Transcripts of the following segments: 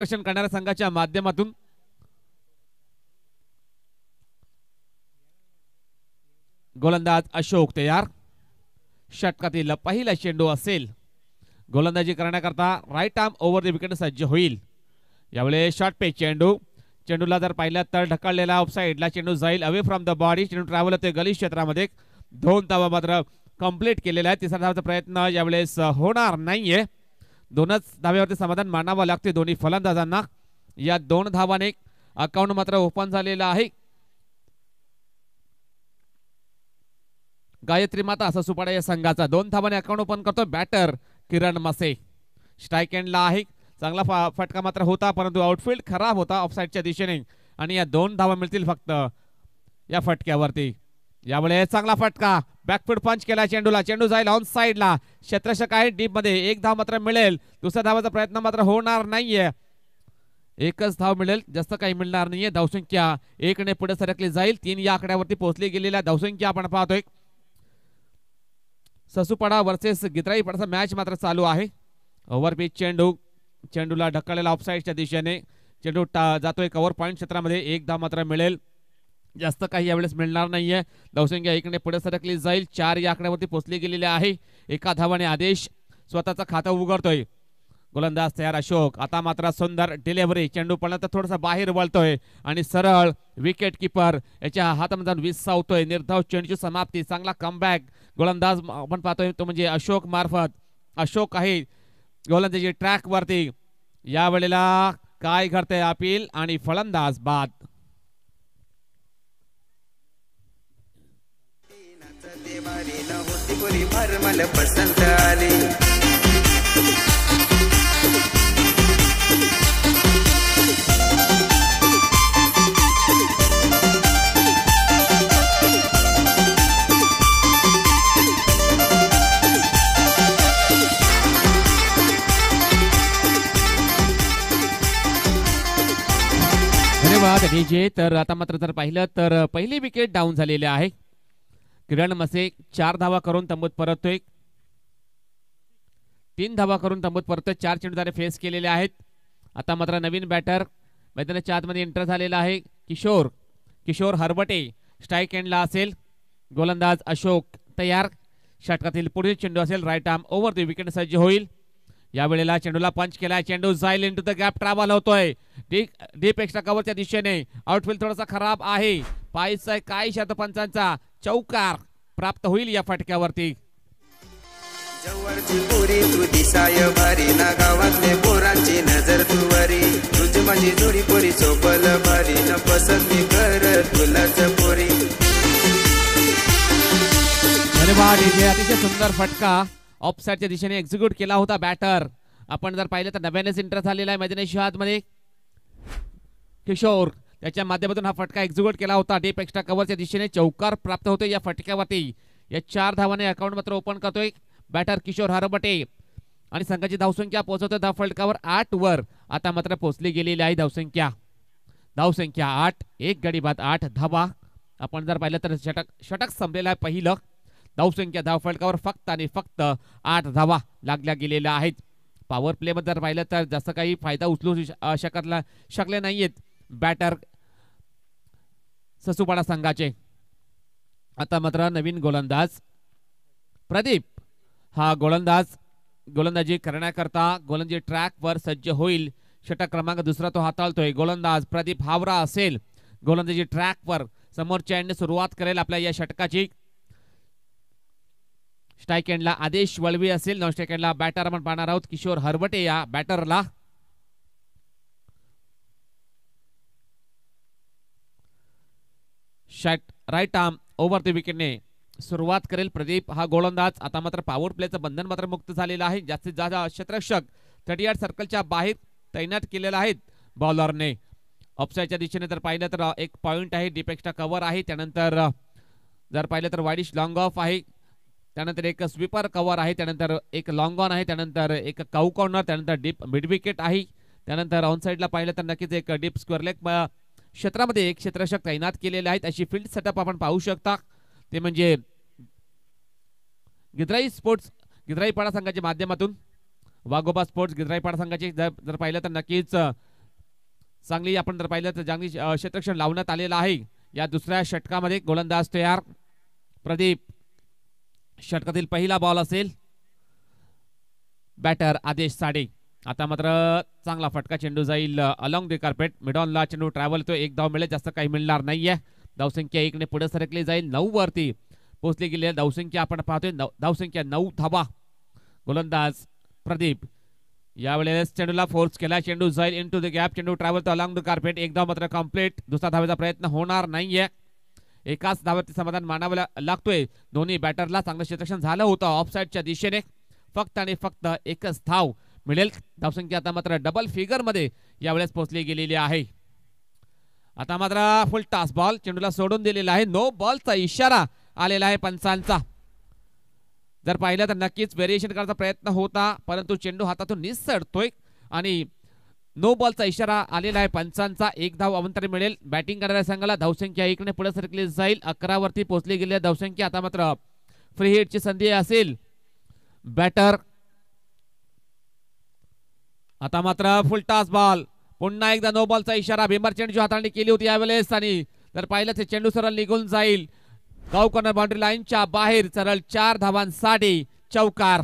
आकर्षण करणाऱ्या संघाच्या माध्यमातून गोलंदाज अशोक तयार. षटकातील पहिला चेंडू असेल. गोलंदाजी करण्याकरता right arm over the wicket सज्ज होईल. यावेळी शॉर्ट पे चेंडू. चेंडूला जर पाहिलं तर ढकललेला ऑफसाईडला चेंडू जाईल अवे फ्रॉम द बॉडी. चेंडू ट्रॅव्हल होते गली क्षेत्रामध्ये. 2 धावा मात्र कंप्लीट केलेला आहे. तिसरा धावाचा प्रयत्न यावेळेस होणार नाहीये. 2च धाव्यावरती समाधान मानावं लागते दोन्ही फलंदाजांना. या 2 धावाने अकाउंट मात्र ओपन झालेला आहे. गायत्री माता ससुपाडा या संघाचा 2 धावाने अकाउंट ओपन करतो बॅटर किरण मसे. स्ट्राईक एंडला आहे. चांगला फटका मात्र होता परंतु आउटफील्ड खराब होता ऑफसाईडच्या दिशेने आणि या 2 धावा मिळतील फक्त या फटक्यावरती. यामुळे चांगला फटका बॅकफूट पंच केला चेंडूला. चेंडू जाईल ऑन साइडला. क्षेत्ररक्षक आहे डीप मध्ये. 1 धाव मात्र मिळेल. दुसऱ्या धावाचा प्रयत्न मात्र होणार नाहीये. 1च धाव मिळेल. जास्त काही मिळणार नाहीये. धावसंख्या 1 ने पुढे सरकली जाईल. 3 या आकड्यावरती पोहोचली गेलेल्या धावसंख्या आपण पाहतोय. ससुपाडा वर्सेस गित्राईपाडाचा मॅच मात्र चालू आहे. ओव्हरपिच चेंडू. चेंडूला ढकललेला ऑफसाईडच्या दिशेने. चेंडू जातोय कव्हर पॉइंट क्षेत्रामध्ये. 1 धाव मात्र मिळेल. जास्त काही यावेळेस मिळणार नाहीये. धावसंख्या 1 ने पुढे सरकली जाईल. 4 या आकड्यावरती पोहोचली गेलेली आहे. 1 धावाने आदेश स्वतःचं खातं उघडतोय. गोलंदाज तयार अशोक. आता मात्र सुंदर डिलिव्हरी. चेंडू पडला तर थोडासा बाहेर वळतोय आणि सरळ विकेट किपर याच्या हातामध्ये 20 सावतोय. निर्धाव चेंडूची समाप्ती. चांगला कमबॅक गोलंदाज आपण पाहतोय तो म्हणजे अशोक मार्फत. अशोक आहे गोलंदाजी ट्रॅक वरती. या वेळेला काय घडतंय अपील आणि फलंदाज बाद. पसंत आली धन्यवाद डीजे. तर आता मात्र जर पाहिलं तर पहिली विकेट डाऊन झालेली आहे. किरण मसे 4 धावा करून तंबूत परततोय. 3 धावा करून तंबूत परततोय. 4 चेंडूदारे फेस केलेले आहेत. आता मात्र नवीन बॅटर मैदानाच्या आतमध्ये एंटर झालेला आहे. किशोर हरबटे स्ट्राईक एंडला असेल. गोलंदाज अशोक तयार. षटकातील पुढील चेंडू असेल right arm over the wicket सज्ज होईल. या वेळेला चेंडूला पंच केलाय. चेंडू जाईल इनटू द गॅप. ट्रॅव्हल होतोय डीप एक्स्ट्रा कव्हरच्या दिशेने. आउटफील्ड थोडासा खराब आहे. पायचा काय शतपंचांचा चौकार प्राप्त होईल या फटक्यावरती. जवळची पुरी तू दिसाय भारी ना गावातले पोरांची नजर तुवरी. तुझी माझी जोडी पोरी सोबल भारी न पसंती कर तुलाच पोरी. धन्यवाद. अतिशय सुंदर फटका ऑफसाईडच्या दिशेने एक्झिक्यूट केला होता बॅटर. आपण जर पाहिलं तर नव्यानेच एंटर झालेला आहे मैदानाच्या आतमध्ये. किशोर त्याच्या माध्यमातून हा फटका एक्झिक्यूट केला होता. डीप एक्स्ट्रा कव्हरच्या दिशेने चौकार प्राप्त होतोय या फटक्यावरती. या 4 धावाने अकाउंट मात्र ओपन करतोय बॅटर किशोर हरबटे आणि संघाची धावसंख्या पोहोचवतोय धाव फलकावर 8 वर. आता मात्र पोहोचली गेलेली आहे धावसंख्या 8. 1 गडी बाद 8 धावा. आपण जर पाहिलं तर षटक संपलेला आहे पहिलं. धावसंख्या धाव फलकावर फक्त आणि फक्त 8 धावा लागल्या गेलेल्या आहेत. पॉवर प्ले मध्ये जर पाहिलं तर जास्त काही फायदा उचलू शकले नाहीयेत बॅटर ससुपाडा संघाचे. आता मात्र नवीन गोलंदाज प्रदीप हा गोलंदाजी करण्याकरता गोलंदाजी ट्रॅक वर सज्ज होईल. षटक क्रमांक 2 तो हाताळतोय. गोलंदाज प्रदीप हावरा असेल. गोलंदाजी ट्रॅक वर समोरच्या एंडने सुरुवात करेल आपल्या या षटकाची. स्ट्राईक एंडला आदेश वळवी असेल. नॉन स्ट्राईक एंडला बॅटर आपण पाहणार आहोत किशोर हरबटे या बॅटरला. राईट आर्म ओव्हर द विकेटने सुरुवात करेल प्रदीप हा गोलंदाज. आता मात्र पॉवर प्लेचं बंधन मात्र मुक्त झालेलं आहे. जास्तीत जास्त क्षेत्ररक्षक 38 सर्कलच्या बाहेर तैनात केलेला आहेत बॉलरने. ऑफसाईडच्या दिशेने जर पाहिलं तर 1 पॉइंट आहे. डीप एक्स्ट्रा कव्हर आहे. त्यानंतर जर पाहिलं तर वाईडिश लॉंग ऑफ आहे. त्यानंतर एक स्वीपर कव्हर आहे. त्यानंतर एक लॉंग ऑन आहे. त्यानंतर एक काऊ कॉर्नर. त्यानंतर डीप मिड विकेट आहे. त्यानंतर ऑन साईडला पाहिलं तर नक्कीच एक डीप स्क्वेअर लेग क्षेत्रामध्ये एक क्षेत्ररक्षक तैनात केलेले आहेत. अशी फील्ड सेटअप आपण पाहू शकता. ते म्हणजे गिद्राई स्पोर्ट्स गिद्राईपाडा संघाच्या माध्यमातून वाघोबा स्पोर्ट्स गिद्राईपाडा संघाचे जर पाहिलं तर नक्कीच चांगली आपण जर पाहिलं तर चांगली क्षेत्ररक्षण लावण्यात आलेलं आहे या दुसऱ्या षटकामध्ये. गोलंदाज तयार प्रदीप. षटकातील पहिला बॉल असेल. बॅटर आदेश साडे. आता मात्र चांगला फटका, चेंडू जाईल अलॉंग द कार्पेट. मिडॉनला चेंडू ट्रॅव्हल तो एक धाव मिळेल, जास्त काही मिळणार नाहीये. धावसंख्या 1 ने पुढे सरकली जाईल. 9 वरती पोहोचली गेली धावसंख्या आपण पाहतोय. धावसंख्या 9 धावा. गोलंदाज प्रदीप यावेळेस चेंडूला फोर्स केला. चेंडू जाईल इनटू द गॅप. चेंडू ट्रॅव्हल तो अलॉंग द कार्पेट. एक धाव मात्र कंप्लीट. दुसरा धावेचा प्रयत्न होणार नाहीये. एकाच धावावरती समाधान मानावं लागतोय. दोन्ही बॅटरला चांगलं क्षेत्ररक्षण झालं होतं ऑफसाईडच्या दिशेने. फक्त आणि फक्त एकच धाव मिळेल. धावसंख्या आता मात्र डबल फिगर मध्ये यावेळेस पोहोचली गेलेली आहे. आता मात्र फुल टॉस बॉल चेंडूला सोडून दिलेला आहे. नो बॉलचा इशारा आलेला आहे पंचांचा. जर पाहिलं तर नक्कीच व्हेरिएशन करण्याचा प्रयत्न होता, परंतु चेंडू हातातून निसटतोय आणि नो बॉलचा इशारा आलेला आहे पंचांचा. एक धाव अवंतरी मिळेल बॅटिंग करणाऱ्या संघाला. धावसंख्या 1 ने पुढे सरकली जाईल. 11 वरती पोहोचली गेली धावसंख्या. आता मात्र फ्री हिटची संधी असेल. बॅटर आता मात्र फुल टॉस बॉल. पुन्हा एकदा नो बॉलचा इशारा. भीमर चेंडूची हाताळणी केली होती यावेळेस आणि जर पाहिलं तर चेंडू सरळ निघून जाईल. गाव कॉर्नर बाउंड्री लाईनच्या बाहेर. सरळ 4 धावांसाठी चौकार.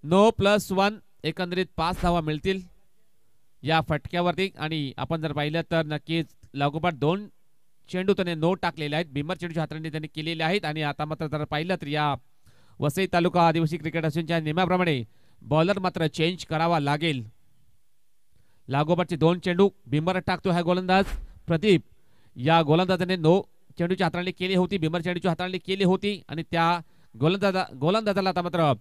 नो +1 एकंदरीत 5 धावा मिळतील या फटक्यावरती. आणि आपण जर पाहिलं तर नक्कीच लागोपाठ 2 चेंडू त्याने नो टाकलेले आहेत. भीमर चेंडूची हाताळणी त्यांनी केलेली आहेत. आणि आता मात्र जर पाहिलं तर या वसई तालुका आदिवासी क्रिकेट असोसिएशनच्या नियमाप्रमाणे बॉलर मात्र चेंज करावा लागेल. लागोपाठचे 2 चेंडू भीमर टाकतो हा गोलंदाज प्रदीप. या गोलंदाजाने नो चेंडूची हाताळणी केली होती. भीमर चेंडूची हाताळणी केली होती आणि त्या गोलंदाजाला आता मात्र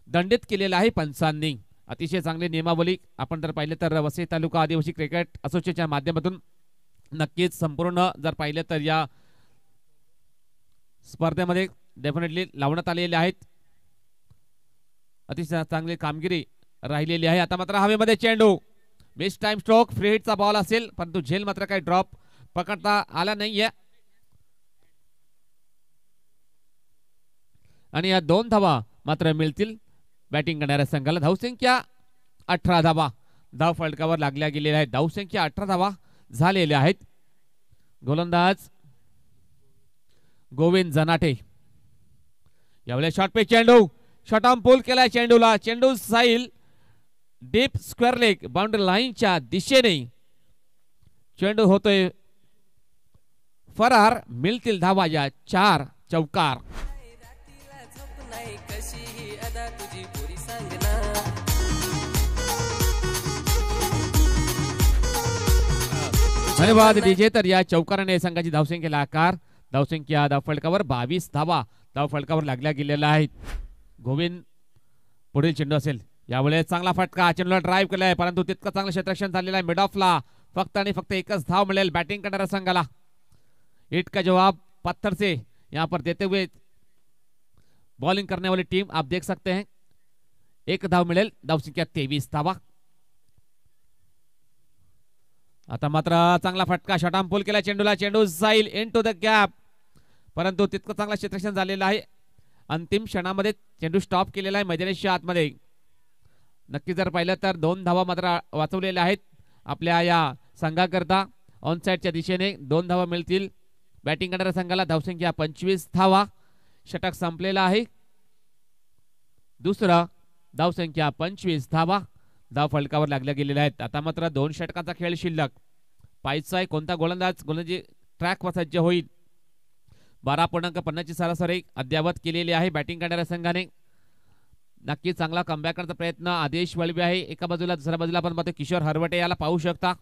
दंडित केलेला आहे पंचांनी. अतिशय चांगली नियमावली आपण जर पाहिलं तर वसई तालुका आदिवासी क्रिकेट असोसिएशनच्या माध्यमातून नक्कीच संपूर्ण जर पाहिलं तर या स्पर्धेमध्ये डेफिनेटली लावण्यात आलेले आहेत. अतिशय चांगली कामगिरी राहिलेली आहे. आता मात्र हवेमध्ये चेंडू मिस टाइम स्ट्रोक. फ्री हिटचा बॉल असेल, परंतु झेल मात्र काही ड्रॉप पकडता आला नाहीये. आणि या 2 धावा मात्र मिळतील बॅटिंग करणाऱ्या संघाला. धावसंख्या 18 धावा धाव फलकावर लागल्या गेलेल्या आहेत. धावसंख्या 18 धावा झालेल्या आहेत. गोलंदाज गोविंद जनाटे यावेळेस शॉर्ट पे चेंडू. शॉर्ट आर्म पुल केलाय चेंडूला. चेंडू जाईल डीप स्क्वेअर लेग बाउंड्री लाईनच्या दिशेने. चेंडू होतोय फरार. मिळतील धावा या 4 चौकार. धन्यवाद डीजे. तर या चौकाराने संघाची धावसंख्येला आकार. धावसंख्या धाव फलकावर 22 धावा धाव फलकावर लागल्या गेलेल्या आहेत. गोविंद पुढील चेंडू असेल. यावेळेस चांगला फटका. चेंडूला ड्राईव्ह केलाय, परंतु तितकं चांगलं क्षेत्ररक्षण झालेलं आहे मिड ऑफला. फक्त आणि फक्त एकच धाव मिळेल बॅटिंग करणाऱ्या संघाला. हिट का जवाब पत्थर से यहां पर देते हुए बॉलिंग करने वाली टीम आप देख सकते हैं. एक धाव मिळेल. धावसंख्या 23 धावा. आता मात्र चांगला फटका. शॉर्ट आर्म पुल केला चेंडूला. चेंडू जाईल इनटू द गॅप, परंतु तितकं चांगलं क्षेत्ररक्षण झालेलं आहे. अंतिम क्षणामध्ये चेंडू स्टॉप केलेला आहे मैदानाच्या आतमध्ये. नक्की जर पाहिलं तर 2 धावा मात्र वाचवलेल्या आहेत आपल्या या संघाकरता. ऑन साइडच्या दिशेने 2 धावा मिळतील बॅटिंग करणाऱ्या संघाला. धावसंख्या 25 धावा. षटक संपलेला आहे. दुसरा धावसंख्या 25 धावा धाव फलकावर लागल्या गेलेल्या आहेत. आता मात्र 2 षटकांचा खेळ शिल्लक. पाहायचा आहे कोणता गोलंदाजी ट्रॅकवर सज्ज होईल. 12.50 ची सरासरी अद्यावत केलेली आहे बॅटिंग करणाऱ्या संघाने. नक्की चांगला कमबॅक करण्याचा प्रयत्न आदेश वळवे आहे एका बाजूला. दुसऱ्या बाजूला आपण पाहतो किशोर हरवटे याला पाहू शकता.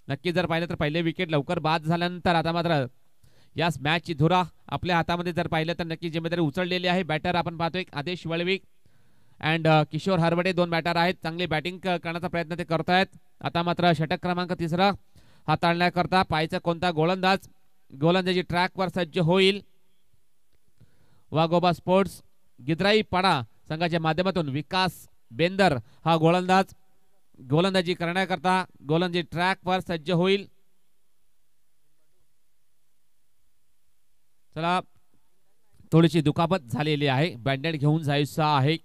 नक्की जर पाहिलं तर पहिले विकेट लवकर बाद झाल्यानंतर आता मात्र या मॅचची धुरा आपल्या हातामध्ये जर पाहिलं तर नक्की जिम्मेदारी उचललेली आहे. बॅटर आपण पाहतोय आदेश वळवी अँड किशोर हरवटे 2 बॅटर आहेत. चांगली बॅटिंग करण्याचा प्रयत्न ते करत आहेत. आता मात्र षटक क्रमांक 3 हाताळण्याकरता पाहायचा कोणता गोलंदाजी ट्रॅकवर सज्ज होईल. वाघोबा स्पोर्ट्स गिद्राई पाडा संघाच्या माध्यमातून विकास बेंदर हा गोलंदाजी करण्याकरता गोलंदाजी ट्रॅकवर सज्ज होईल. चला, थोडीशी दुखापत झालेली आहे. बँडेड घेऊन जायचं आहे.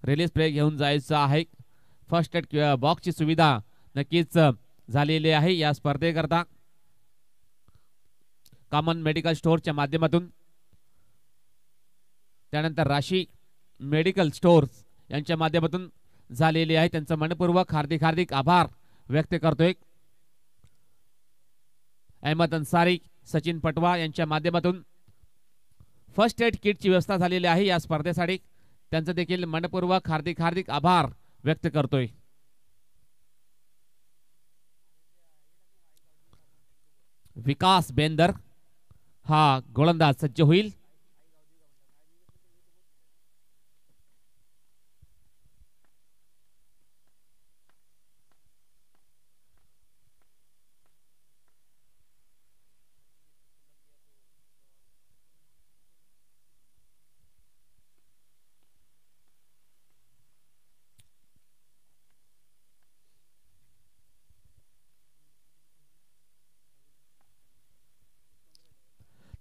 रिलीज स्प्रे घेऊन जायचं आहे. फर्स्ट एड बॉक्सची सुविधा नक्कीच झालेली आहे या स्पर्धेकरता कॉमन मेडिकल स्टोअरच्या माध्यमातून. त्यानंतर राशी मेडिकल स्टोअर्स यांच्या माध्यमातून झालेली आहे. त्यांचं मनपूर्वक हार्दिक हार्दिक आभार व्यक्त करतोय. अहमद अन्सारी, सचिन पटवा यांच्या माध्यमातून फर्स्ट एड किटची व्यवस्था झालेली आहे या स्पर्धेसाठी. त्यांचं देखील मनपूर्वक हार्दिक हार्दिक आभार व्यक्त करतोय. विकास बेंदर हा गोलंदाज सज्ज होईल.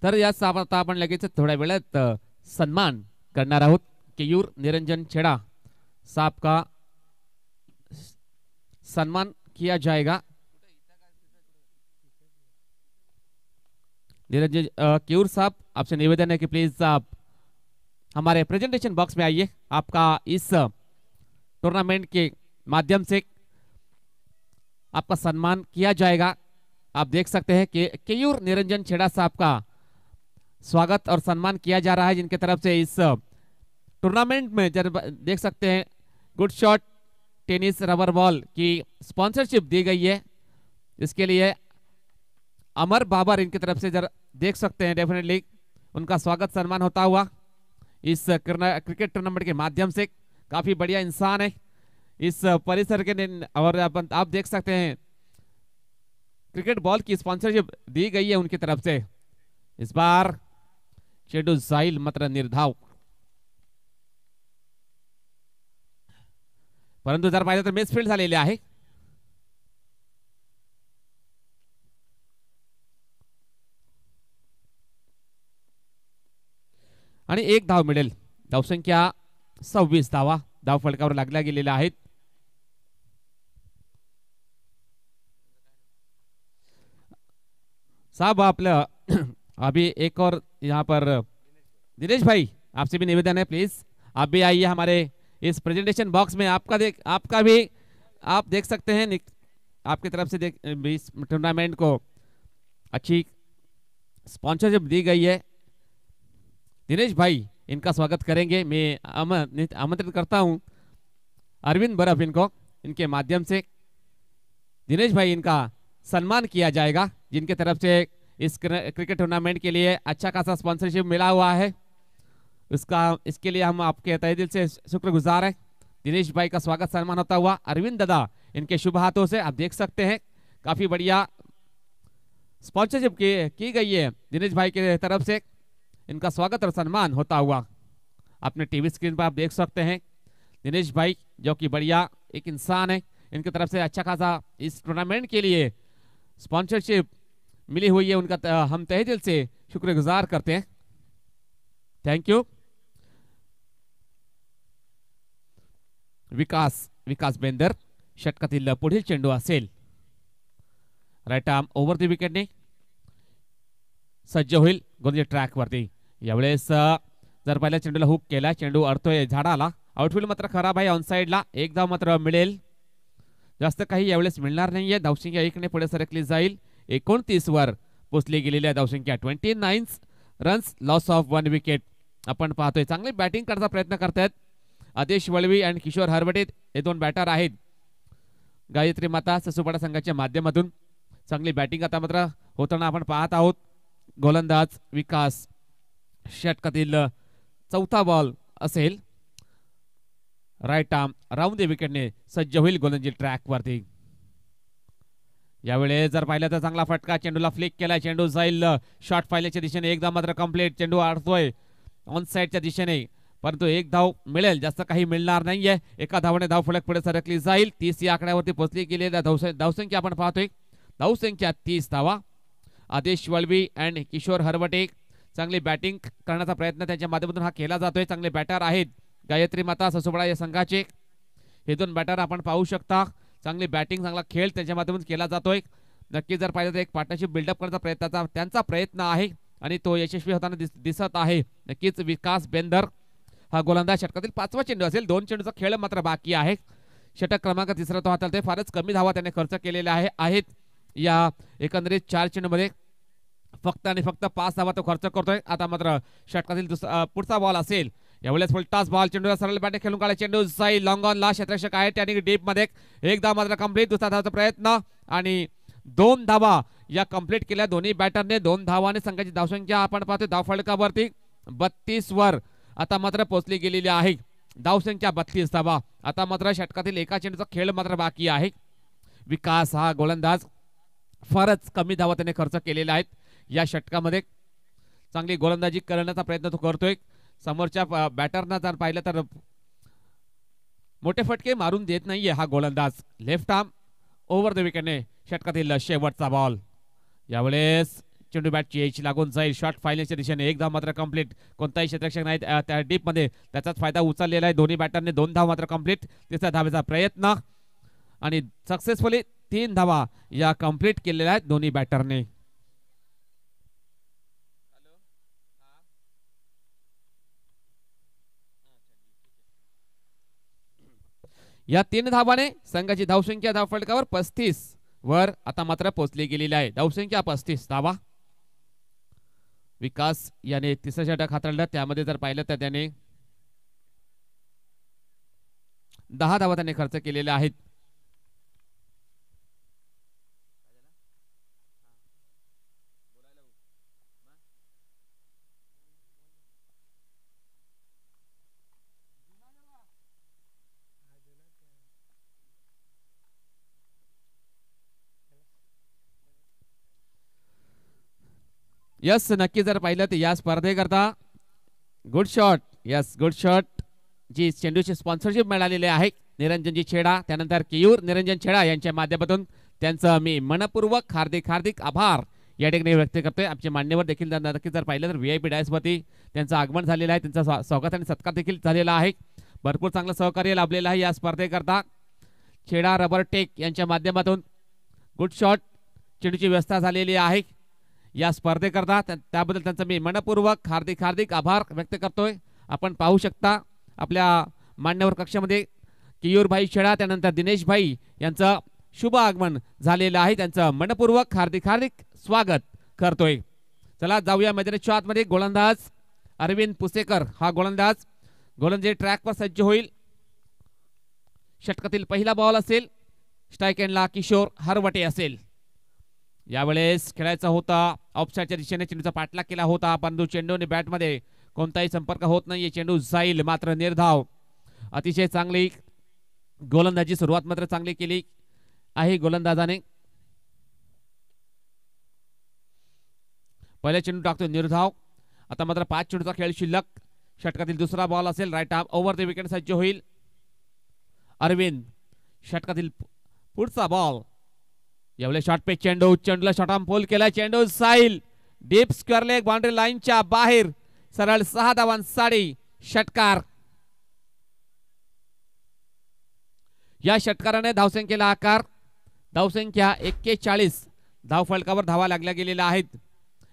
तर या आता आपण लगेच थोड्या वेळात सन्मान करणार आहोत. केयूर निरंजन छेड़ा साहब का सम्मान किया जाएगा. निरंजन केयूर साहब, आपसे निवेदन है कि प्लीज आप हमारे प्रेजेंटेशन बॉक्स में आइए. आपका इस टूर्नामेंट के माध्यम से आपका सम्मान किया जाएगा. आप देख सकते हैं कि केयूर निरंजन छेड़ा साहब का स्वागत और सम्मान किया जा रहा है, जिनके तरफ से इस टूर्नामेंट में जब देख सकते हैं good shot tennis rubber ball की स्पॉन्सरशिप दी गई है. इसके लिए अमर बाबर इनकी तरफ से जरा देख सकते हैं, डेफिनेटली उनका स्वागत सम्मान होता हुआ इस क्रिकेट टूर्नामेंट के माध्यम से. काफी बढ़िया इंसान है इस परिसर के. और आप देख सकते हैं क्रिकेट बॉल की स्पॉन्सरशिप दी गई है उनकी तरफ से. इस बार चेंडू जाईल मात्र निर्धाव. परंतु जर पाहिलं तर मिसफील्ड झालेले आहे. आणि एक धाव मिळेल. धावसंख्या 26 धावा धाव फलकावर लागल्या गेलेल्या आहेत. साहब आपलं अभी एक और यहाँ पर दिनेश भाई, आपसे भी निवेदन है प्लीज आप भी आइए हमारे इस प्रेजेंटेशन बॉक्स में. आपका भी आप देख सकते हैं आपकी तरफ से इस टूर्नामेंट को अच्छी स्पॉन्सरशिप दी गई है. दिनेश भाई इनका स्वागत करेंगे. मैं आमंत्रित करता हूं अरविंद बर्फ इनको, इनके माध्यम से दिनेश भाई इनका सम्मान किया जाएगा, जिनके तरफ से इस क्रिकेट टूर्नामेंट के लिए अच्छा खासा स्पॉन्सरशिप मिला हुआ है. इसके लिए हम आपके तहे दिल से शुक्रगुजार हैं. दिनेश भाई का स्वागत सम्मान होता हुआ अरविंद दादा इनके शुभ हाथों से. आप देख सकते हैं काफी बढ़िया स्पॉन्सरशिप की गई है दिनेश भाई के तरफ से. इनका स्वागत और सम्मान होता हुआ अपने टीवी स्क्रीन पर आप देख सकते हैं. दिनेश भाई जो कि बढ़िया एक इंसान है, इनकी तरफ से अच्छा खासा इस टूर्नामेंट के लिए स्पॉन्सरशिप मिली हुई है. उनका हम तहे दिल से शुक्रगुजार करते हैं. Thank you. विकास बेंदर षटकातील पुढील चेंडू असेल. राईट आर्म ओव्हर द विकेटने सज्ज होईल गोलंदाजी ट्रॅक वरती. यावेळेस जर पहिल्या चेंडूला हुक केला, चेंडू अडतोय झाडाला. आउटफील्ड मात्र खराब आहे ऑन साइडला. एक धाव मात्र मिळेल. जास्त काही यावेळेस मिळणार नाहीये. धावसंख्या 1 ने पुढे सरकली जाईल. 29 वर पोचली गेलेली आहे धावसंख्या. 29 रन्स लॉस ऑफ 1 विकेट. आपण पाहतोय चांगली बॅटिंग करण्याचा प्रयत्न करतायत आदेश वळवी आणि किशोर हरवटे. हे दोन बॅटर आहेत गायत्री माता ससुपाडा संघाच्या माध्यमातून. चांगली बॅटिंग आता मात्र होताना आपण पाहत आहोत. गोलंदाज विकास षटकातील चौथा बॉल असेल. राईट आर्म राऊंड द विकेटने सज्ज होईल गोलंदाजी ट्रॅक वरती. यावेळेस जर पाहिलं तर चांगला फटका, चेंडूला फ्लिक केला. चेंडू जाईल शॉर्ट फायलेच्या दिशेने. एकदा मात्र कंप्लीट. चेंडू अडतोय ऑन साइडच्या दिशेने, परंतु एक धाव मिळेल. जास्त काही मिळणार नाहीये. एका धावाने धाव फलक पुढे सरकली जाईल. 30 या आकड्यावरती पोहोचली गेलेली धावसंख्या आपण पाहतोय. धावसंख्या 30 धावा. आदेश वळवी अँड किशोर हरवटे चांगली बॅटिंग करण्याचा प्रयत्न त्यांच्या माध्यमातून हा केला जातोय. चांगले बॅटर आहेत गायत्री माता ससुपाडा या संघाचे. हे दोन बॅटर आपण पाहू शकता. चांगली बॅटिंग चांगला खेळ त्यांच्या माध्यमातून केला जातोय. नक्की जर पाहिलं तर एक पार्टनरशिप बिल्डअप करण्याचा त्यांचा प्रयत्न आहे आणि तो यशस्वी होताना दिसत आहे. नक्कीच विकास बेंदर हा गोलंदाज. षटकातील 5वा चेंडू असेल. 2 चेंडूचा खेळ मात्र बाकी आहे. षटक क्रमांक 3 तो हाताळतोय. फारच कमी धावा त्याने खर्च केलेल्या आहेत या एकंदरीत 4 चेंडूमध्ये. फक्त आणि फक्त 5 धावा तो खर्च करतोय. आता मात्र षटकातील पुढचा बॉल असेल. यावेळेस फुलटास बॉल. चेंडूला सरळ बॅटिंग खेळून काढला. चेंडू साई लॉंग ऑन ला. क्षेत्ररक्षक आहे त्याने डीप मध्ये एकदा मात्र कंप्लीट. दुसरा धावाचा प्रयत्न आणि 2 धावा या कंप्लीट केल्या दोन्ही बॅटरने. 2 धावाने संघाची धावसंख्या आपण पाहतोय धावफलकावरती 32 वर आता मात्र पोहोचली गेलेली आहे. धावसंख्या 32 धावा. आता मात्र षटकातील एका चेंडूचा खेळ मात्र बाकी आहे. विकास हा गोलंदाज फारच कमी धावा त्याने खर्च केलेल्या आहेत या षटकामध्ये. चांगली गोलंदाजी करण्याचा प्रयत्न तो करतोय. समोरच्या बॅटरना जर पाहिलं तर मोठे फटके मारून देत नाहीये हा गोलंदाज. लेफ्ट आर्म ओव्हर द विकेटने षटकातील शेवटचा बॉल. यावेळेस चेंडू बॅटची एच लागून जाईल. शॉट फायनलच्या दिशेने एक धाव मात्र कंप्लीट. कोणताही क्षेत्ररक्षक नाही त्या डीप मध्ये. त्याचाच फायदा उचललेला आहे. दोन्ही बॅटरने 2 धाव मात्र कंप्लीट. तिसऱ्या धावेचा प्रयत्न आणि सक्सेसफुली 3 धावा या कंप्लीट केलेल्या आहेत दोन्ही बॅटरने. या 3 धावाने संघाची धावसंख्या धावफलकावर 35 वर आता मात्र पोहोचली गेलेली आहे. धावसंख्या 35 धावा. विकास याने तिसरा षटक हाताळला. त्यामध्ये जर पाहिलं तर त्याने 10 धावा त्याने खर्च केलेल्या आहेत. यस नक्की जर पाहिलं तर या स्पर्धेकरता good shot. Yes good shot जी चेंडूची स्पॉन्सरशिप मिळालेली आहे निरंजनजी छेडा त्यानंतर केयूर निरंजन छेडा यांच्या माध्यमातून त्यांचं मी मनपूर्वक हार्दिक आभार या ठिकाणी व्यक्त करतोय. आमचे मान्यवर देखील नक्की जर पाहिलं तर VIP डायसवरती त्यांचं आगमन झालेलं आहे. त्यांचा स्वागत आणि सत्कार देखील झालेला आहे. भरपूर चांगलं सहकार्य लाभलेलं आहे या स्पर्धेकरता. छेडा रबर टेक यांच्या माध्यमातून गुड शॉट चेंडूची व्यवस्था झालेली आहे या स्पर्धेकरता. त्याबद्दल त्यांचा मी मनपूर्वक हार्दिक आभार व्यक्त करतोय. आपण पाहू शकता आपल्या मान्यवर कक्षामध्ये केयूर भाई छेडा त्यानंतर दिनेश भाई यांचं शुभ आगमन झालेलं आहे. त्यांचं मनपूर्वक हार्दिक स्वागत करतोय. चला जाऊया मैदानाच्या आतमध्ये. गोलंदाज अरविंद पुसेकर हा गोलंदाजी ट्रॅकवर सज्ज होईल. षटकातील पहिला बॉल असेल. स्ट्राईक एंडला किशोर हरवटे असेल. यावेळेस खेळायचा होता ऑफसाईडच्या दिशेने. चेंडूचा पाठलाग केला होता परंतु चेंडूने बॅटमध्ये कोणताही संपर्क होत नाहीये. चेंडू जाईल मात्र निर्धाव. अतिशय चांगली गोलंदाजी सुरुवात मात्र चांगली केली आहे गोलंदाजाने. पहिला चेंडू टाकतो निर्धाव. आता मात्र 5 चेंडूचा खेळ शिल्लक. षटकातील दुसरा बॉल असेल. Right arm over the wicket सज्ज होईल अरविंद. षटकातील पुढचा बॉल. यावेळेस शॉट पे चेंडूला शॉट आर्म पोल केला. चेंडू साईल डीप स्क्वेअर लेग बाउंड्री लाईनच्या बाहेर. सरळ 6 धावांसाठी षटकार. या षटकाराने धावसंख्येला आकार. धावसंख्या 41. धावफलकावर धावा लागल्या गेलेल्या आहेत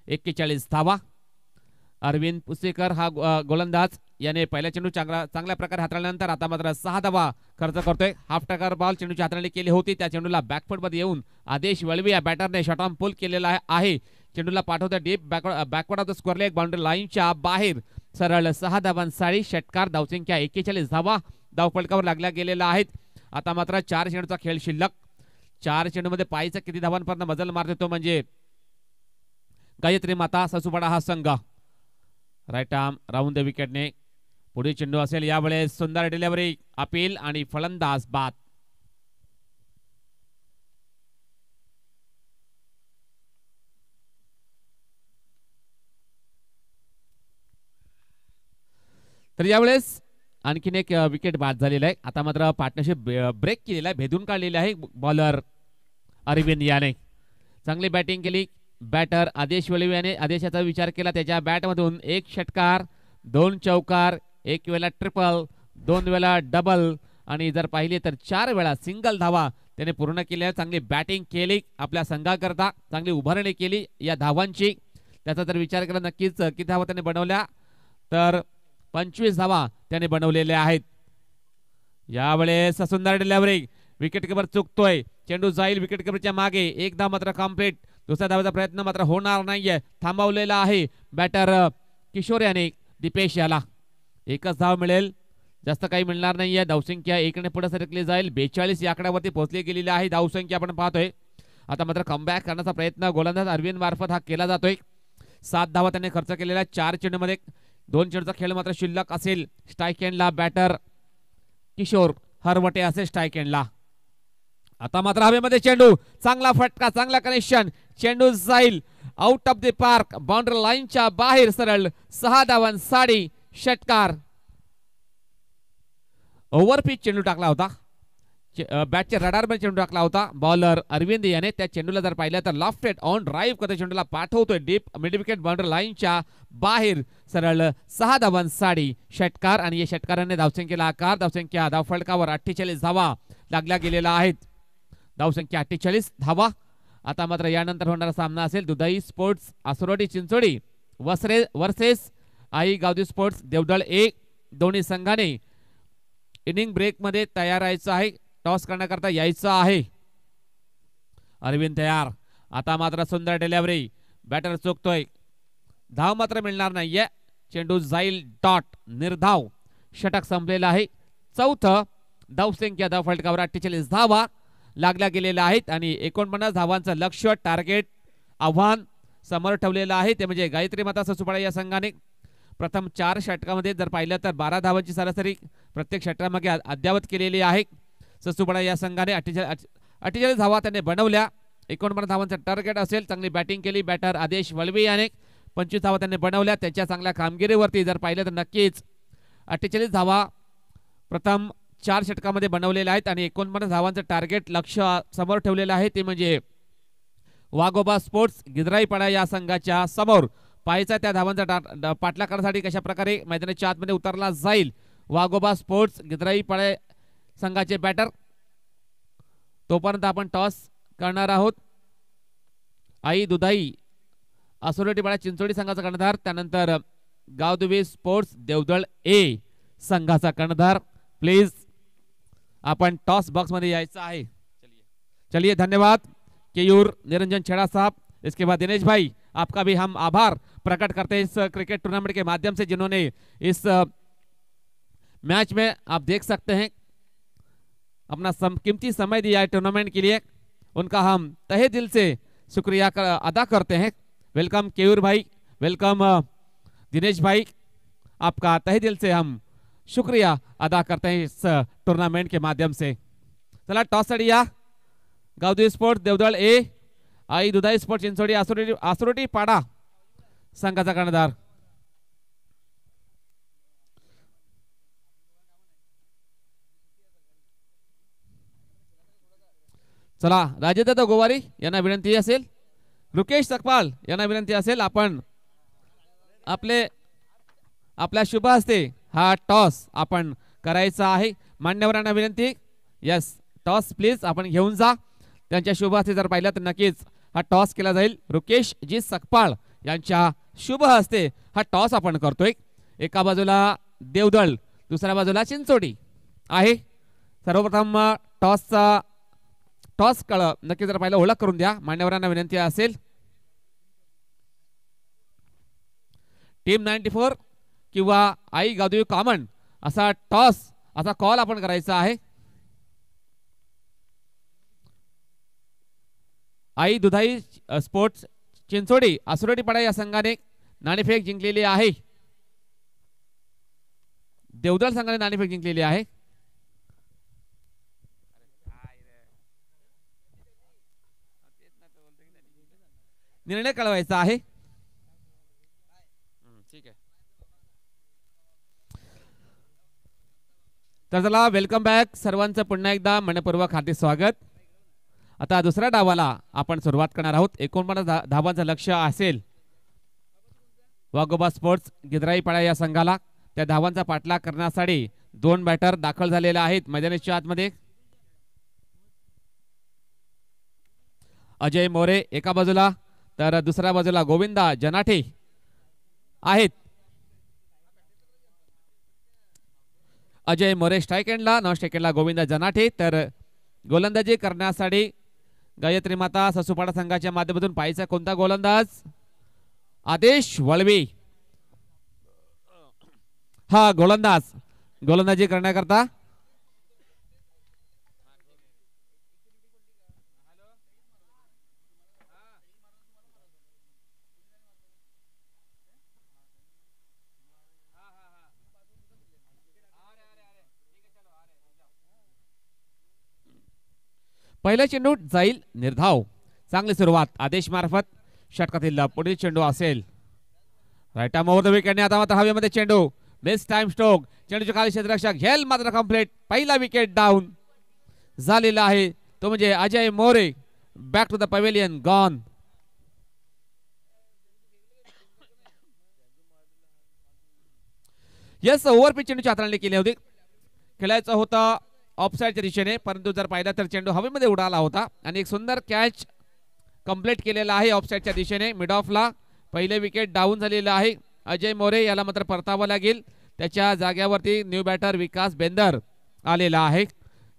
41 धावा. अरविंद पुसेकर हा गोलंदाज याने पहिला चेंडू चांगल्या प्रकारे हाताळल्यानंतर आता मात्र 6 धावा खर्च करतोय. हाफ टकर बॉल चेंडूची हाताळणी केली होती. त्या चेंडूला बॅकफुट मध्ये येऊन आदेश वळवी या बॅटरने शॉट ऑन पुल केलेला आहे. चेंडूला पाठवता deep backward of the square leg boundary लाईनच्या बाहेर. सरळ 6 धावांसाठी षटकार. धावसंख्या 41 धावा धावफलकावर लागल्या गेलेल्या आहेत. आता मात्र 4 चेंडूचा खेळ शिल्लक. 4 चेंडूमध्ये पायीचा किती धावांपर्यंत मजल मार देतो म्हणजे गायत्री माता ससुपाडा हा संघ. राईट आर्म राऊंड द विकेटने पुढे चेंडू असेल. यावेळेस सुंदर डिलिव्हरी अपील आणि फलंदाज बाद. तर यावेळेस आणखीन एक विकेट बाद झालेला आहे. आता मात्र पार्टनरशिप ब्रेक केलेला आहे. भेदून काढलेला आहे बॉलर अरविंद याने. चांगली बॅटिंग केली. बॅटर आदेश वळवी याने आदेशाचा विचार केला. त्याच्या बॅटमधून 1 षटकार 2 चौकार 1 वेळा ट्रिपल 2 वेळा डबल आणि जर पाहिले तर 4 वेळा सिंगल धावा त्याने पूर्ण केल्या. चांगली बॅटिंग केली आपल्या संघाकरता, चांगली उभारणी केली या धावांची. त्याचा जर विचार केला नक्कीच किती धावा त्याने बनवल्या तर 25 धावा त्याने बनवलेल्या आहेत. यावेळेस सुंदर डिलिव्हरी, विकेट किपर चुकतोय, चेंडू जाईल विकेट किपरच्या मागे. एक धाव मात्र कम्प्लीट. दुसऱ्या धावाचा प्रयत्न मात्र होणार नाहीये, थांबवलेला आहे बॅटर किशोर याने दीपेश याला. एकच धाव मिळेल, जास्त काही मिळणार नाहीये. धावसंख्या 1 ने पुढे सरकली जाईल. 42 या आकड्यावरती पोहोचली गेलेली आहे धावसंख्या आपण पाहतोय. आता मात्र कमबॅक करण्याचा प्रयत्न गोलंदाज अरविंद मार्फत हा केला जातोय. 7 धावा त्याने खर्च केलेल्या 4 चेंडूमध्ये. 2 चेंडूचा खेळ मात्र शिल्लक असेल. स्ट्राईक एंडला बॅटर किशोर हरवटे असे स्ट्राईक एंडला. आता मात्र हवेमध्ये चेंडू, चांगला फटका, चांगला कनेक्शन. चेंडू जाईल out of the park, boundary लाईनच्या बाहेर सरळ. 6 धावांसाठी षटकार. ओव्हरपिच चेंडू टाकला होता, बॅटच्या रडारमध्ये चेंडू टाकला होता बॉलर अरविंद याने. त्या चेंडूला जर पाहिलं तर लेफ्ट ऑन ड्राईव्ह करत चेंडूला पाठवतोय डीप मिड विकेट बाउंड्री लाईनच्या बाहेर सरळ. 6 धावांसाठी षटकार आणि या षटकाराने धावसंख्येला आकार. धावसंख्या धावफलकावर 48 धावा लागल्या गेलेल्या आहेत. धावसंख्या 48 धावा. आता मात्र यानंतर होणारा सामना असेल दुधाई sports आसरोटी Chinchodi versus I Gavdi sports देवदळ ए. दोन्ही संघाने इनिंग ब्रेक मध्ये तयार राहायचं आहे, टॉस करण्याकरता यायचं आहे. अरविंद तयार. आता मात्र सुंदर डिलिव्हरी, बॅटर चुकतोय, धाव मात्र मिळणार नाहीये. चेंडू जाईल डॉट, निर्धाव. षटक संपलेलं आहे. चौथं. धावसंख्या धावफलकावर 48 धावा लागल्या गेलेल्या आहेत आणि 49 धावांचं लक्ष्य टार्गेट आव्हान समोर ठेवलेलं आहे. ते म्हणजे गायत्री माता ससुपाळा या संघाने प्रथम 4 षटकामध्ये जर पाहिलं तर 12 धावांची सरासरी प्रत्येक षटकामागे अद्यावत केलेली आहे. ससुपाळा या संघाने 48 धावा त्याने बनवल्या. 49 धावांचं टार्गेट असेल. चांगली बॅटिंग केली बॅटर आदेश वळवे याने. 25 धावा त्याने बनवल्या. त्याच्या चांगल्या कामगिरीवरती जर पाहिलं तर नक्कीच 48 धावा प्रथम 4 षटकामध्ये बनवलेल्या आहेत आणि 49 धावांचं टार्गेट लक्ष समोर ठेवलेलं आहे. ते म्हणजे वाघोबा स्पोर्ट्स गिद्राईपाडा या संघाच्या समोर पाहायचा त्या धावांचा पाठलाग करण्यासाठी कशा प्रकारे मैदानाच्या आतमध्ये उतरला जाईल वाघोबा स्पोर्ट्स गिद्राईपाडा संघाचे बॅटर. तोपर्यंत आपण टॉस करणार आहोत. आई दुधाई आसुरोटीपाडा चिंचोडी संघाचा कर्णधार, त्यानंतर गावदेवी स्पोर्ट्स देवदळ ए संघाचा कर्णधार. प्लीज आपण टॉस बॉक्स मध्ये यायचं आहे. चलिए धन्यवाद केयूर निरंजन छेड़ा साहब. इसके बाद दिनेश भाई आपका भी हम आभार प्रकट करते हैं इस क्रिकेट टूर्नामेंट के माध्यम से, जिन्होंने इस मैच में आप देख सकते हैं अपना कीमती समय दिया है टूर्नामेंट के लिए. उनका हम तहे दिल से शुक्रिया अदा करते हैं. वेलकम केयूर भाई, वेलकम दिनेश भाई, आपका तहे दिल से हम शुक्रिया अदा करते हैं इस टूर्नामेंट के माध्यम से. चला टॉस साठी या. गावदेवी स्पोर्ट्स देवदळ ए, आई दुधाई स्पोर्ट्स चिंचोडी आसरोटी पाडा संघाचा कर्णधार. चला राजेदादा गोवारी यांना विनंती असेल, रुकेश सकपाल यांना विनंती असेल, आपण आपल्या शुभ हस्ते हा टॉस आपण करायचा आहे. मान्यवरांना विनंती, यस टॉस प्लीज आपण घेऊन जा. त्यांच्या शुभ हस्ते जर पाहिलं तर नक्कीच हा टॉस केला जाईल. रुकेश जी सकपाळ यांच्या शुभ हस्ते हा टॉस आपण करतोय. एका बाजूला देवदळ, दुसऱ्या बाजूला चिंचोडी आहे. सर्वप्रथम टॉस नक्की जर पाहिलं ओळख करून द्या. मान्यवरांना विनंती असेल, टीम 94 किंवा आई गावदेवी कॉमन असा टॉस असा कॉल आपण करायचा आहे. आई दुधाई स्पोर्ट्स चिंचोडी आसुरोटीपाडा या संघाने नाणेफेक जिंकलेली आहे. देवदळ संघाने नाणेफेक जिंकलेली आहे. निर्णय कळवायचा आहे. ठीक आहे. तर चला वेलकम बॅक सर्वांचं पुन्हा एकदा मनपूर्वक हार्दिक स्वागत. आता दुसऱ्या डावाला आपण सुरुवात करणार आहोत. 49 धावांचं लक्ष्य असेल वाघोबा स्पोर्ट्स गिद्राईपाडा या संघाला. त्या धावांचा पाठलाग करण्यासाठी दोन बॅटर दाखल झालेले आहेत मैदानाच्या आतमध्ये. अजय मोरे एका बाजूला तर दुसऱ्या बाजूला गोविंदा जनाठे आहेत. अजय मोरे स्ट्राईक एंडला, नॉन स्ट्राईक एंडला गोविंदा जनाठे. तर गोलंदाजी करण्यासाठी गायत्री माता ससुपाडा संघाच्या माध्यमातून पाहायचा कोणता गोलंदाज? आदेश वळवी हा गोलंदाजी करण्याकरता पहिला चेंडू जाईल निर्धाव. चांगली सुरुवात आदेश मार्फत. षटकातील पुढील चेंडू असेल right arm over the wicket. आता मात्र हवेमध्ये चेंडू बेस्ट टाइम स्ट्रोक. चेंडूचे खाली क्षेत्ररक्षक घेल मात्र कंप्लीट. पहिला विकेट डाऊन झालेला आहे तो म्हणजे Ajay More. Back to the pavilion gone. Yes over pitch चेंडूची हाताळणी केली होती. खेळायचं होता ऑफसाईडच्या दिशेने परंतु जर पाहिलं तर चेंडू हवेमध्ये उडाला होता आणि एक सुंदर कॅच कंप्लीट केलेला आहे ऑफसाईडच्या दिशेने मिड ऑफला. पहिले विकेट डाऊन झालेलं आहे. अजय मोरे याला मात्र परतावं लागेल. त्याच्या जाग्यावरती न्यू बॅटर विकास बेंदर आलेला आहे.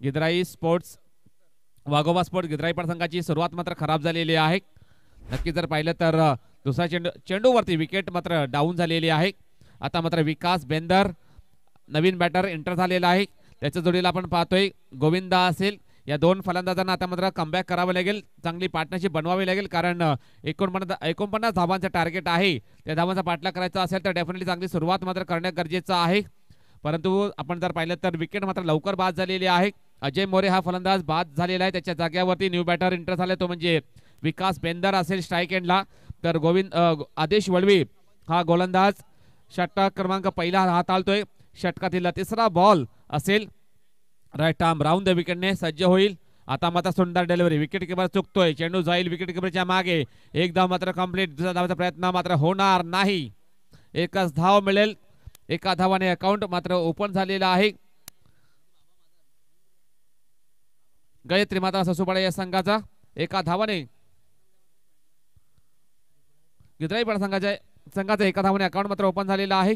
गिद्राई स्पोर्ट्स वाघोबा स्पोर्ट्स गिद्राई संघाची सुरुवात मात्र खराब झालेली आहे. नक्की जर पाहिलं तर दुसरा चेंडूवरती विकेट मात्र डाऊन झालेली आहे. आता मात्र विकास बेंदर नवीन बॅटर एंटर झालेला आहे. त्याच्या जोडीला आपण पाहतोय गोविंदा असेल. या दोन फलंदाजांना आता मात्र कमबॅक करावं लागेल. चांगली पार्टनरशिप बनवावी लागेल कारण 49 धावांचं टार्गेट आहे. त्या धावांचा पाठलाग करायचा असेल तर डेफिनेटली चांगली सुरुवात मात्र करणे गरजेचं आहे. परंतु आपण जर पाहिलं तर विकेट मात्र लवकर बाद झालेली आहे. अजय मोरे हा फलंदाज बाद झालेला आहे. त्याच्या जाग्यावरती न्यू बॅटर एंटर झाले तो म्हणजे विकास बेंदर असेल स्ट्राईक एंडला. तर आदेश वळवी हा गोलंदाज. षटक क्रमांक पहिला हाताळतोय. षटकातील तिसरा बॉल असेल. राईट आर्म राऊंड द विकेटने सज्ज होईल. आता मात्र सुंदर डिलिव्हरी. Wicket keeper चुकतोय. चेंडू जाईल विकेट किपरच्या मागे. एकदा मात्र कंप्लीट. दुसऱ्या धावाचा प्रयत्न मात्र होणार नाही. एकच धाव मिळेल. एका धावाने अकाउंट मात्र ओपन झालेला आहे. गायत्री माता ससुपाडा या संघाचा एका धावाने गिद्राईपाडा संघाचा एका धावाने अकाउंट मात्र ओपन झालेला आहे.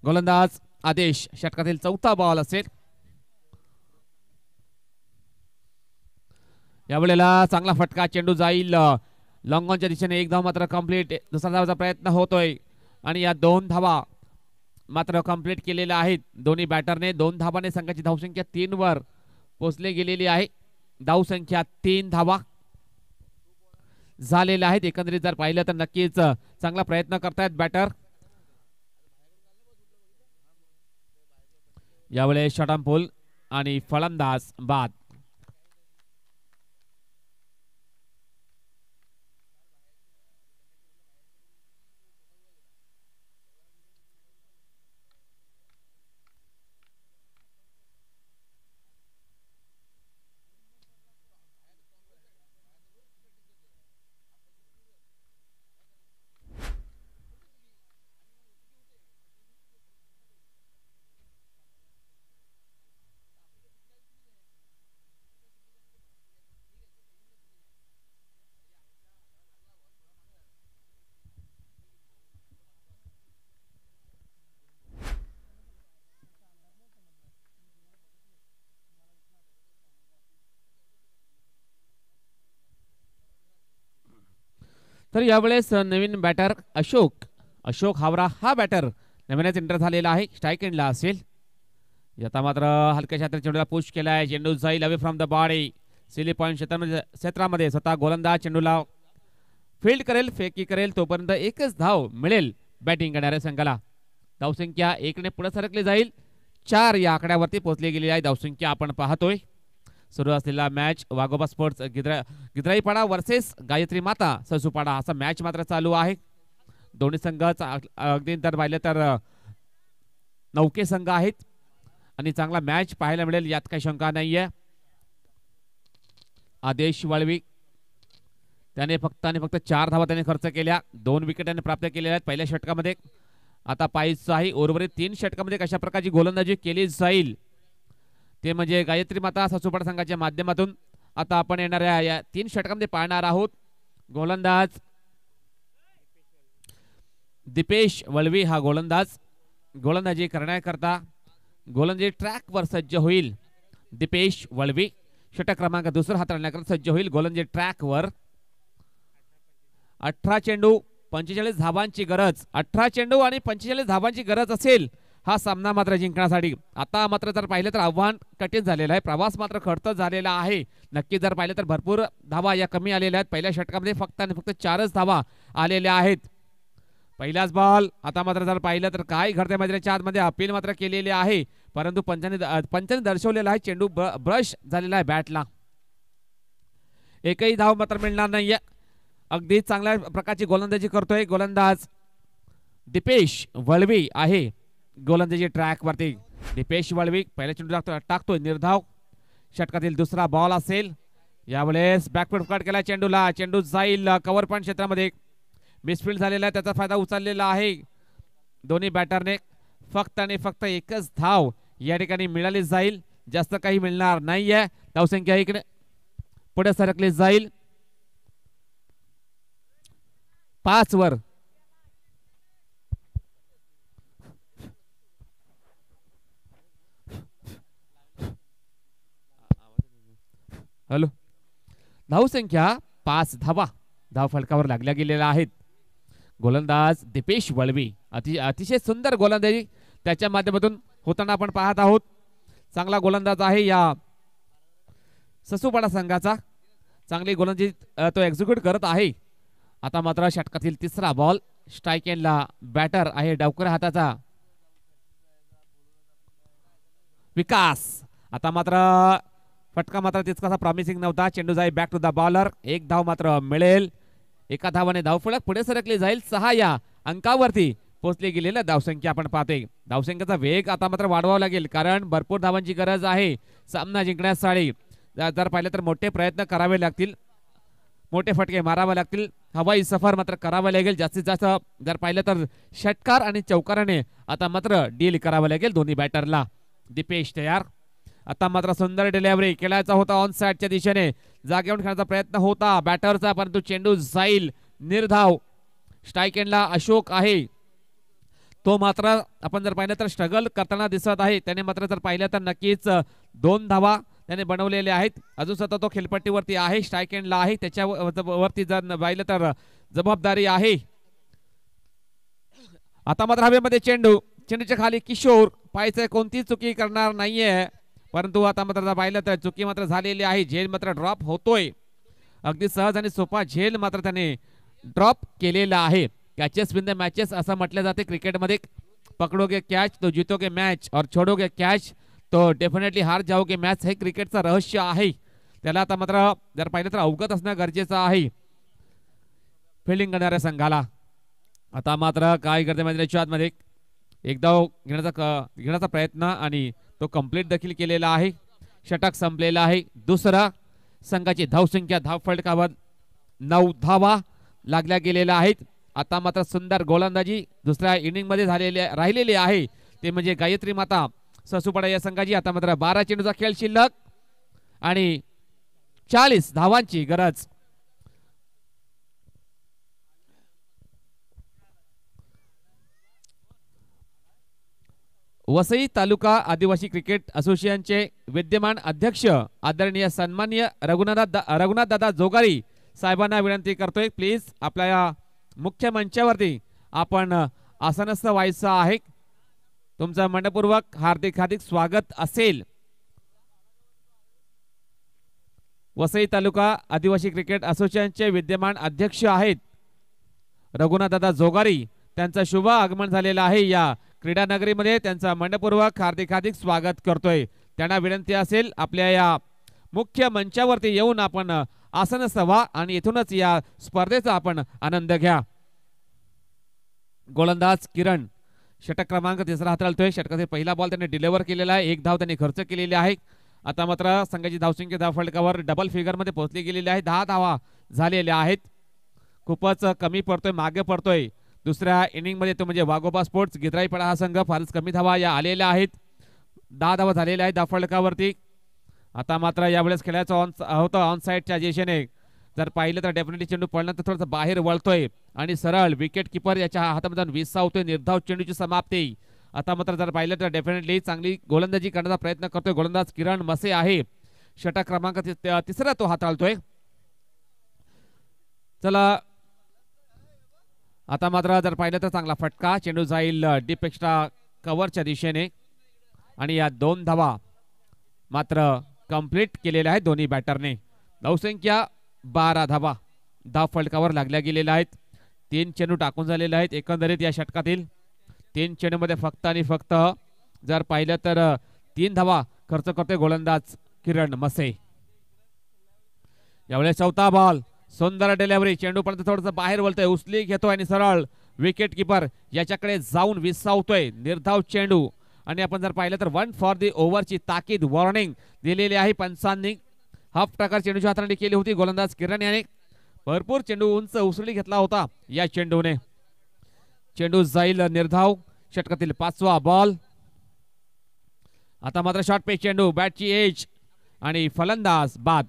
गोलंदाज आदेश. षटकातील चौथा बॉल असेल. यावेळेला चांगला फटका. चेंडू जाईल लॉंग ऑनच्या दिशेने. एक धाव मात्र कंप्लीट. दुसरा धावाचा प्रयत्न होतोय आणि या दोन धावा मात्र कंप्लीट केलेल्या आहेत दोन्ही बॅटरने. 2 धावाने संघाची धावसंख्या 3 वर पोहोचली गेलेली आहे. धावसंख्या 3 धावा झालेल्या आहेत. एकंदरीत जर पाहिलं तर नक्कीच चांगला प्रयत्न करतायत बॅटर. यावेळेस शॉर्ट पूल आणि फलंदाज बाद. तर यावेळेस नवीन बॅटर अशोक हावरा हा बॅटर नवीनच एंटर झालेला आहे. स्ट्राईक एंडला असेल. आता मात्र हलक्याशा चेंडूला पुश केलाय. चेंडू जाईल away from the body. Silly point क्षेत्रामध्ये स्वतः गोलंदाज चेंडूला फील्ड करेल, फेकी करेल तोपर्यंत एकच धाव मिळेल बॅटिंग करणाऱ्या संघाला. धावसंख्या 1 ने पुढे सरकली जाईल. 4 या आकड्यावरती पोहोचली गेली आहे धावसंख्या आपण पाहतोय. सुरू असलेला मॅच वाघोबा स्पोर्ट्स गिद्राईपाडा वर्सेस गायत्री माता ससुपाडा असा मॅच मात्र चालू आहे. दोन्ही संघ अगदी तर पाहिलं तर नौके संघ आहेत आणि चांगला मॅच पाहायला मिळेल यात काही शंका नाहीये. आदेश वळवी त्याने फक्त 4 धावा त्याने खर्च केल्या. 2 विकेट प्राप्त केलेल्या आहेत पहिल्या षटकामध्ये. आता पाहायचं आहे उर्वरित 3 षटकामध्ये कशा प्रकारची गोलंदाजी केली जाईल ते म्हणजे गायत्री माता सासूपाडा संघाच्या माध्यमातून आता आपण येणाऱ्या या 3 षटकामध्ये पाहणार आहोत. गोलंदाज दीपेश वळवी हा गोलंदाजी करण्याकरता गोलंदाजी ट्रॅकवर सज्ज होईल. दीपेश वळवी षटक क्रमांक दुसरा हाताळण्याकरता सज्ज होईल. गोलंदाजी ट्रॅकवर 18 चेंडू 45 धावांची गरज. 18 चेंडू आणि 45 धावांची गरज असेल हा सामना मात्र जिंकण्यासाठी. आता मात्र जर पाहिलं तर आव्हान कठीण झालेलं आहे. प्रवास मात्र खडतर झालेला आहे. नक्की जर पाहिलं तर भरपूर धावा या कमी आलेल्या आहेत. पहिल्या षटकामध्ये फक्त आणि फक्त 4च धावा आलेल्या आहेत. पहिलाच बॉल. आता मात्र जर पाहिलं तर काय घडते मैदानाच्या आतमध्ये अपील मात्र केलेले आहे, परंतु पंचाने दर्शवलेला आहे चेंडू ब्रश झालेला आहे बॅटला. एकही धाव मात्र मिळणार नाहीये. अगदी चांगल्या प्रकारची गोलंदाजी करतोय गोलंदाज दीपेश वळवी आहे. गोलंदाजी ट्रॅक वरती दीपेश वळवी पहिला चेंडू टाकतोय निर्धाव. षटकातील दुसरा बॉल असेल. यावेळेस बॅकफूट कट केला चेंडूला. चेंडू जाईल कव्हर पॉइंट क्षेत्रामध्ये. मिसफील्ड झालेला आहे, त्याचा फायदा उचललेला आहे दोन्ही बॅटरने. फक्त आणि फक्त एकच धाव या ठिकाणी मिळाली जाईल, जास्त काही मिळणार नाहीये. धावसंख्या इकडे पुढे सरकली जाईल 5 वर. हॅलो. धावसंख्या 5 धावा धाव फलकावर लागल्या गेलेल्या आहेत. गोलंदाज दीपेश वळवी अतिशय सुंदर गोलंदाजी त्याच्या माध्यमातून होताना आपण पाहत आहोत. चांगला गोलंदाज आहे या ससूपाडा संघाचा. चांगली गोलंदाजी तो एक्झिक्यूट करत आहे. आता मात्र षटकातील तिसरा बॉल. स्ट्राइक एंडला बॅटर आहे डावकर हाताचा विकास. आता मात्र फटका मात्र तितकासा प्रॉमिसिंग नव्हता. चेंडू जाईल बॅक टू द बॉलर. एक धाव मात्र मिळेल. एका धावाने धावफलक पुढे सरकली जाईल. 6 या अंकावरती पोहोचली गेलेल्या धावसंख्या आपण पाहतोय. धावसंख्येचा वेग आता मात्र वाढवावा लागेल, कारण भरपूर धावांची गरज आहे सामना जिंकण्यासाठी. जर पाहिलं तर मोठे प्रयत्न करावे लागतील, मोठे फटके मारावे लागतील, हवाई सफर मात्र करावा लागेल. जास्तीत जास्त जर पाहिलं तर षटकार आणि चौकाराने आता मात्र डील करावं लागेल दोन्ही बॅटरला. दीपेश तयार. आता मात्र सुंदर डिलिव्हरी केल्याचा होता ऑन साइडच्या दिशेने. जागेवर खेळण्याचा प्रयत्न होता बॅटरचा, परंतु चेंडू जाईल निर्धाव. स्ट्राइक एंडला अशोक आहे, तो मात्र आपण जर पाहिलं तर स्ट्रगल करताना दिसत आहे. त्याने मात्र जर पाहिलं तर नक्कीच 2 धावा त्याने बनवलेले आहेत. अजून सुद्धा तो खेळपट्टीवरती आहे, स्ट्राइक एंडला आहे. त्याच्या वरती जर पाहिलं तर जबाबदारी आहे. आता मात्र हवेमध्ये चेंडूच्या खाली किशोर. पाहायचं कोणती चुकी करणार नाहीये, परंतु आता मात्र पाहिलं तर चुकी मात्र झालेली आहे. झेल मात्र ड्रॉप होतोय. अगदी सहज आणि सोपा झेल मात्र त्याने ड्रॉप केलेला आहे. कॅचेस विन द मॅचेस असं म्हटलं जाते क्रिकेटमध्ये. पकडोगे कॅच तो जीतोगे मॅच और छोडोगे कॅच तो डेफिनेटली हार जाओगे मॅच. हे क्रिकेटचं रहस्य आहे. त्याला आता मात्र जर पाहिलं तर अवगत असणं गरजेचं आहे फिल्डिंग करणाऱ्या संघाला. आता मात्र काय करते मैदानाच्या आतमध्ये एक धाव घेण्याचा प्रयत्न आणि तो कंप्लीट देखील केलेला आहे. षटक संपलेला आहे. दुसरा संघाची धावसंख्या धाव फलकावर 9 धावा लागल्या गेलेल्या आहेत. आता मात्र सुंदर गोलंदाजी दुसऱ्या इनिंग मध्ये राहिलेली आहे, ते म्हणजे गायत्री माता ससूपाडा या संघाची. आता मात्र 12 चेंडूचा खेळ शिल्लक आणि 40 धावांची गरज. वसई तालुका आदिवासी क्रिकेट असोसिएशनचे विद्यमान अध्यक्ष आदरणीय सन्माननीय रघुनाथ दादा जोगारी साहेबांना विनंती करतोय, प्लीज आपल्या मुख्य मंचावरती आपण आसनस्थ व्हायचं आहे. तुमचं मनपूर्वक हार्दिक स्वागत असेल. वसई तालुका आदिवासी क्रिकेट असोसिएशनचे विद्यमान अध्यक्ष आहेत रघुनाथ दादा जोगारी. त्यांचं शुभ आगमन झालेलं आहे या क्रीडा नगरीमध्ये. त्यांचा मनपूर्वक हार्दिक स्वागत करतोय. त्यांना विनंती असेल आपल्या या मुख्य मंचावरती येऊन आपण आसनस्थ व्हा आणि इथूनच या स्पर्धेचा आपण आनंद घ्या. गोलंदाज किरण षटक क्रमांक 3 हाताळतोय. षटकाचे पहिला बॉल त्यांनी डिलिव्हर केलेला आहे. 1 धाव त्यांनी खर्च केलेली आहे. आता मात्र संघाची धावसंख्या धाव फलकावर डबल फिगर मध्ये पोहोचली गेलेली आहे. 10 धावा झालेल्या आहेत. खूपच कमी पडतोय, मागे पडतोय दुसऱ्या इनिंग मध्ये तो म्हणजे वाघोबा स्पोर्ट्स गिद्राईपाडा हा संघ फारच कमी धावा या आलेल्या आहेत. 10 धावा झालेल्या आहेत धावफलकावरती. आता मात्र यावेळेस खेळायचं होतं ऑन साईडच्या दिशेने. जर पाहिलं तर डेफिनेटली चेंडू पडल्यानंतर थोडंसं बाहेर वळतोय आणि सरळ विकेट किपर याच्या हातामधून विसावतोय. निर्धाव चेंडूची समाप्ती. आता मात्र जर पाहिलं तर डेफिनेटली चांगली गोलंदाजी करण्याचा प्रयत्न करतोय गोलंदाज किरण मसे आहे. षटक क्रमांक तिसरा तो हाताळतोय. चला आता मात्र जर पाहिलं तर चांगला फटका. चेंडू जाईल डीप एक्स्ट्रा कव्हरच्या दिशेने आणि या 2 धावा मात्र कंप्लीट केलेल्या आहेत दोन्ही बॅटरने. धावसंख्या 12 धावा धाव फलकावर लागल्या गेलेल्या आहेत. 3 चेंडू टाकून झालेले आहेत एकंदरीत या षटकातील. 3 चेंडूमध्ये फक्त आणि फक्त जर पाहिलं तर 3 धावा खर्च करतोय गोलंदाज किरण मसे. यावेळेस चौथा बॉल. सुंदर डिलिव्हरी. चेंडू पर्यंत थोडंसं बाहेर वळतोय. उचली घेतोय आणि सरळ विकेट किपर याच्याकडे जाऊन विसावतोय. निर्धाव चेंडू आणि आपण जर पाहिलं तर 1 फॉर दी ओव्हरची ताकीद वॉर्निंग दिलेली आहे पंचांनी. हाफ प्रकार चेंडूची हाताळणी केली होती गोलंदाज किरण याने. भरपूर चेंडू उंच उसळी घेतला होता या चेंडूने. चेंडू जाईल निर्धाव. षटकातील 5वा बॉल. आता मात्र शॉर्ट पेच चेंडू. बॅटची एज आणि फलंदाज बाद.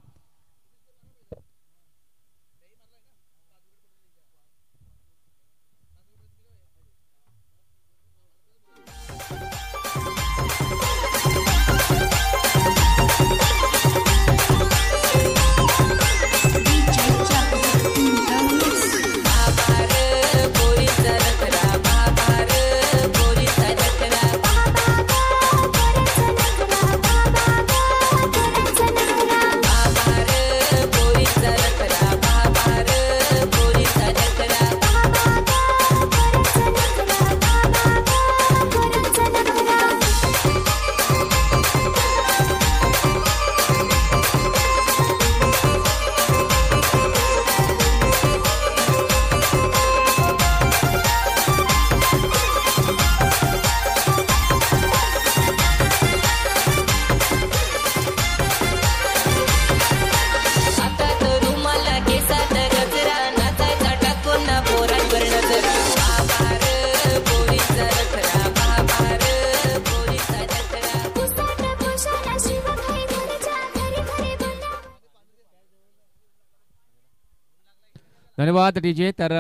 धन्यवाद डीजे. तर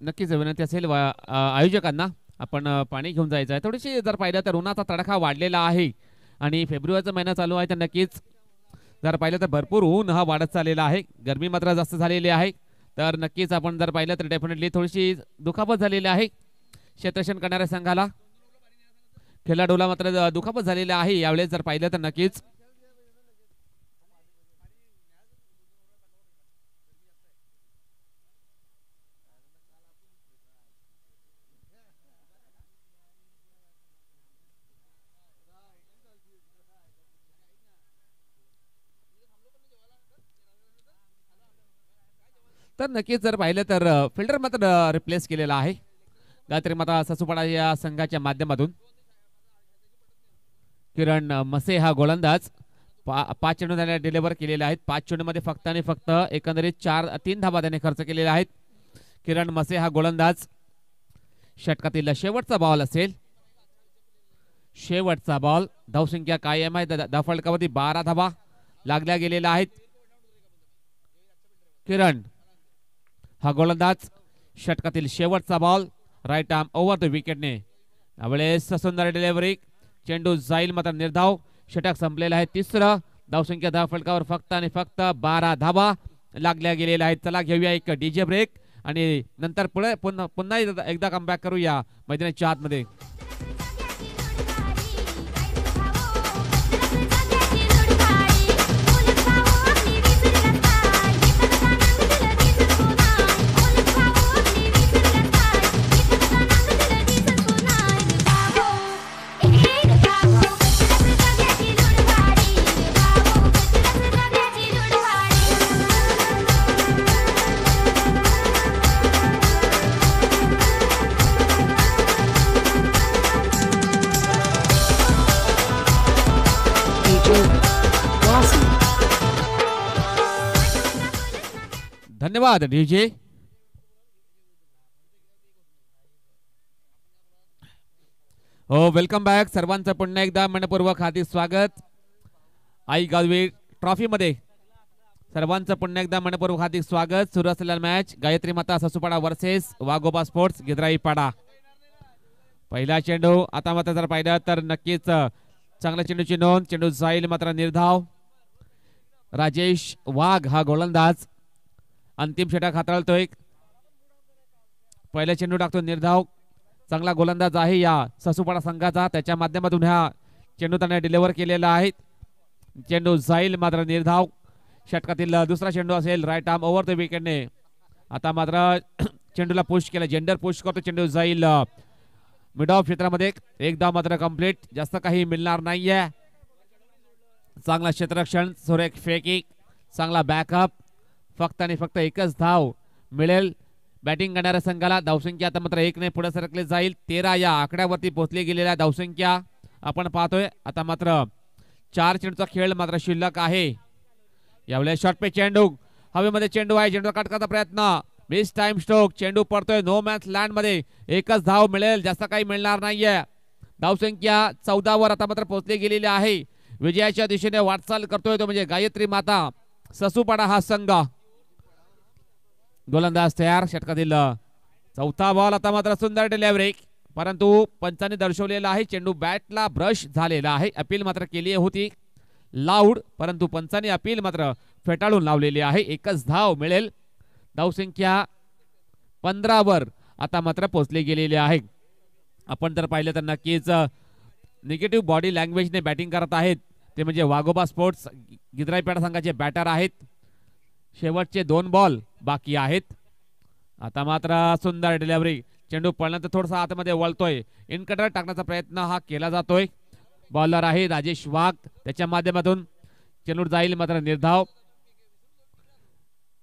नक्कीच विनंती असेल आयोजकांना आपण पाणी घेऊन जायचं आहे. थोडीशी जर पाहिलं तर उन्हाचा तडाखा वाढलेला आहे आणि फेब्रुवारीचा महिना चालू आहे तर नक्कीच जर पाहिलं तर भरपूर ऊन हा वाढत चाललेला आहे. गरमी मात्र जास्त झालेली आहे. तर नक्कीच आपण जर पाहिलं तर डेफिनेटली थोडीशी दुखापत झालेली आहे क्षेत्ररक्षण करणाऱ्या संघाला. खेळाडूला मात्र दुखापत झालेली आहे यावेळेस जर पाहिलं तर नक्कीच. तर नक्कीच जर पाहिलं तर फिल्डर मात्र रिप्लेस केलेला आहे गायत्री माता ससुपाडा या संघाच्या माध्यमातून. किरण मसे हा गोलंदाज 5 चेंडू त्याने डिलिव्हर केलेले आहेत. 5 चेंडूमध्ये फक्त आणि फक्त एकंदरीत 3 धावा त्याने खर्च केलेल्या आहेत. किरण मसे हा गोलंदाज. षटकातील शेवटचा बॉल असेल. शेवटचा बॉल. धावसंख्या कायम आहे. धावफलकावरती 12 धावा लागल्या गेलेल्या आहेत. किरण हा गोलंदाज. षटकातील शेवटचा ball. Right arm over the विकेटने. यावेळेस सुंदर डिलिव्हरी. चेंडू जाईल मात्र निर्धाव. षटक संपलेला आहे तिसरं. धावसंख्या धावफलकावर फक्त आणि फक्त 12 धावा लागल्या गेलेल्या आहेत. चला घेऊया एक डीजे ब्रेक आणि नंतर पुन्हा एकदा कमबॅक करूया मैदानाच्या आतमध्ये. धन्यवाद डीजे. हो, वेलकम बॅक सर्वांचं पुन्हा एकदा मनपूर्वक हार्दिक स्वागत आई गादवे ट्रॉफी मध्ये. सर्वांचं पुन्हा एकदा मनपूर्वक हार्दिक स्वागत. सुरू असलेला मॅच गायत्री माता ससूपाडा वर्सेस वाघोबा स्पोर्ट्स गिद्राईपाडा. पहिला चेंडू आता मात्र जर पाहिलं तर नक्कीच चांगल्या चेंडूची नोंद. चेंडू जाईल मात्र निर्धाव. राजेश वाघ हा गोलंदाज अंतिम षटक हाताळतोय. पहिला चेंडू टाकतो निर्धाव. चांगला गोलंदाज आहे या ससूपाडा संघाचा. त्याच्या माध्यमातून हा चेंडू त्याने डिलिव्हर केलेला आहे. चेंडू जाईल मात्र निर्धाव. षटकातील दुसरा चेंडू असेल राईट आर्म ओव्हर द विकेटने. आता मात्र चेंडूला पुश केलं. जेंडर पुश करतो. चेंडू जाईल मिड ऑफ क्षेत्रामध्ये. एकदा मात्र कंप्लीट. जास्त काही मिळणार नाहीये. चांगला क्षेत्ररक्षण. सुरेख फेकिंग. चांगला बॅकअप. फक्त आणि फक्त एकच धाव मिळेल बॅटिंग करणाऱ्या संघाला. धावसंख्या आता मात्र 1 ने पुढे सरकले जाईल. 13 या आकड्यावरती पोहोचली गेलेल्या धावसंख्या आपण पाहतोय. आता मात्र 4 चेंडूचा खेळ मात्र शिल्लक आहे. यावेळेस शॉर्ट पे चेंडू. हवेमध्ये चेंडू आहे. चेंडू कट करण्याचा प्रयत्न. Miss time stroke. चेंडू पडतोय नो मॅच लँड मध्ये. एकच धाव मिळेल. जास्त काही मिळणार नाहीये. धावसंख्या 14 वर आता मात्र पोहोचली गेलेली आहे. विजयाच्या दिशेने वाटचाल करतोय तो म्हणजे गायत्री माता ससूपाडा हा संघ. गोलंदाज तयार. षटकातील चौथा बॉल. आता मात्र सुंदर डिलिव्हरी. परंतु पंचांनी दर्शवलेला आहे चेंडू बॅटला ब्रश झालेला आहे. अपील मात्र केली होती लाऊड, परंतु पंचांनी अपील मात्र फेटाळून लावलेली आहे. एकच धाव मिळेल. धावसंख्या 15 वर आता मात्र पोहोचली गेलेली आहे. आपण जर पाहिलं तर नक्कीच निगेटिव्ह बॉडी लँग्वेजने बॅटिंग करत आहेत ते म्हणजे वाघोबा स्पोर्ट्स गिद्राईपाडा संघाचे बॅटर आहेत. शेवटचे 2 बॉल बाकी आहेत. आता मात्र सुंदर डिलिव्हरी. चेंडू पडल्यानंतर थोडासा आतमध्ये वळतोय. इनकटर टाकण्याचा प्रयत्न हा केला जातोय. बॉलर आहे राजेश वाघ. त्याच्या माध्यमातून चेंडू जाईल मात्र निर्धाव.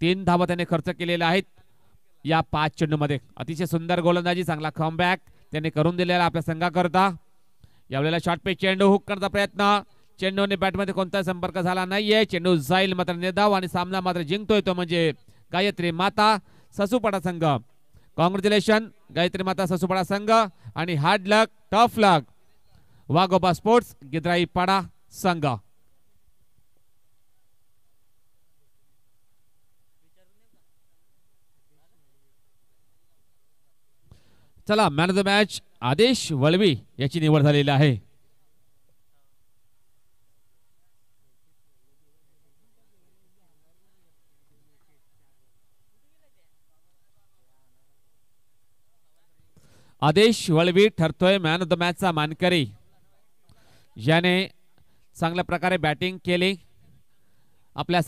3 धावा त्याने खर्च केलेल्या आहेत या 5 चेंडूमध्ये. अतिशय सुंदर गोलंदाजी. चांगला कमबॅक त्याने करून दिलेला आपल्या संघाकरता. यावेळेला शॉर्ट पे चेंडू हुक करण्याचा प्रयत्न. चेंडूने बॅटमध्ये कोणताही संपर्क झाला नाहीये. चेंडू जाईल मात्र निर्धाव आणि सामना मात्र जिंकतोय तो म्हणजे गायत्री माता ससूपाडा संघ. कॉंग्रॅच्युलेशन गायत्री माता ससूपाडा संघ आणि हार्ड लक टफ लक वाघोबा स्पोर्ट्स गिद्राईपाडा संघ. चला मॅन ऑफ द मॅच आदेश वळवी याची निवड झालेली आहे. आदेश वळवी ठरतोय मॅन ऑफ द मॅचचा मानकरी. ज्याने चांगल्या प्रकारे बॅटिंग केली. आपल्या